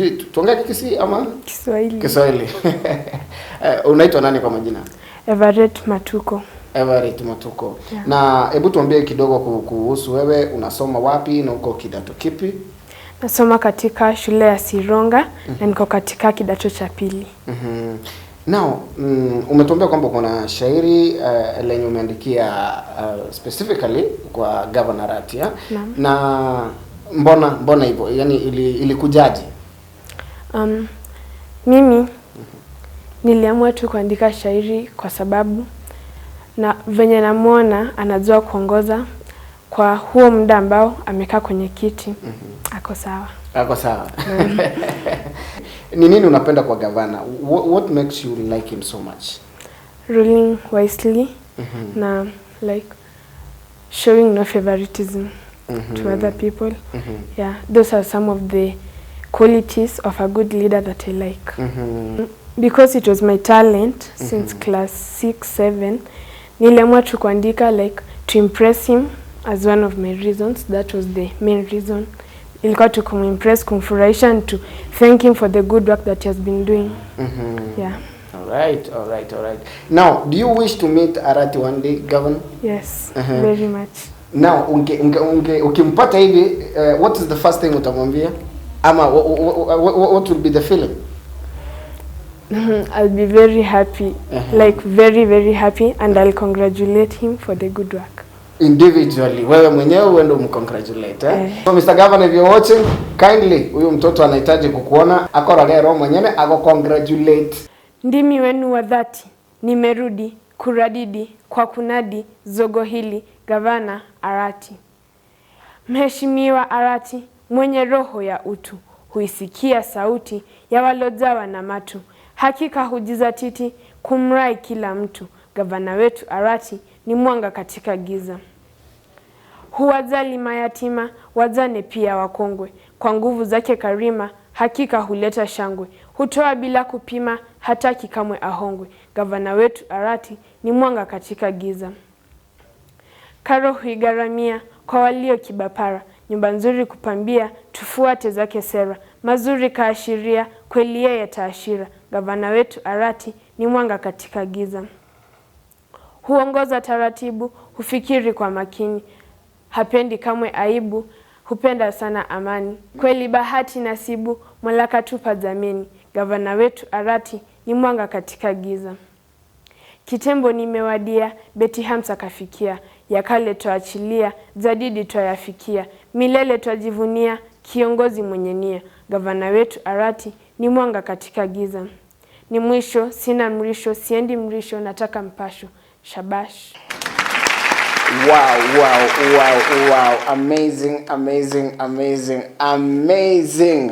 Sijui tuongee Kisii ama Kiswahili? Kiswahili. Unaitwa nani kwa majina? Everett Matuko. Everett Matuko. Yeah. Na hebu tuambie kidogo kuhusu wewe, unasoma wapi na uko kidato kipi? Nasoma katika shule ya Sironga na niko katika kidato cha pili. Now, umetuambia kwamba kuna shairi lenye umeandikia specifically kwa Governor Arati, ya? Na mbona hivyo? Yaani ilikujaje? Mimi niliamua tu kuandika shairi kwa sababu na venye namuona anajua kuongoza kwa huo muda ambao amekaa kwenye kiti. Ako sawa. Ako sawa. Ni nini unapenda kwa gavana? What makes you like him so much? Ruling wisely na like showing no favoritism to other people. Yeah, those are some of the qualities of a good leader that I like. Because it was my talent since class 6, 7, niliamua tu kuandika like to impress him as one of my reasons. That was the main reason. Ilikuwa to kumimpress, kumfurahisha and to thank him for the good work that he has been doing. Yeah. All right. Now, do you wish to meet Arati one day, Governor? Yes, very much. Now, ukimpata hivi, what is the first thing utamwambia? Ama what will be the feeling? I'll be very happy, like very, very happy, and I'll congratulate him for the good work. Individually, wewe mwenyewe uende umcongratulate, So Mr. Governor, if you're watching, kindly, huyu mtoto anahitaji kukuona, akoragero mwenyewe, ako congratulate. Ndimi wenu wa dhati, nimerudi, kuradidi, kwa kunadi, zogo hili, Gavana Arati. Mheshimiwa Arati, mwenye roho ya utu, huisikia sauti ya walojawa na matu. Hakika hujizatiti kumrai kila mtu. Gavana wetu Arati ni mwanga katika giza. Huwajali mayatima, wajane pia wakongwe. Kwa nguvu zake karima, hakika huleta shangwe. Hutoa bila kupima, hataki kamwe ahongwe. Gavana wetu Arati ni mwanga katika giza. Karo huigaramia kwa walio kibapara. Nyumba nzuri kupambia, tufuate zake sera. Mazuri kaashiria, kweli yeye taashira. Gavana wetu Arati ni mwanga katika giza. Huongoza taratibu, hufikiri kwa makini. Hapendi kamwe aibu, hupenda sana amani. Kweli bahati nasibu, Mola katupa dhamini. Gavana wetu Arati ni mwanga katika giza. Kitembo nimewadia, beti hamsa kafikia. Ya kale tuachilia, jadidi tuayafikia. Milele tuajivunia, kiongozi mwenye nia. Gavana wetu Arati ni mwanga katika giza. Ni mwisho, sina mrisho, siendi mrisho, nataka mpasho. Shabash. Wow. Amazing.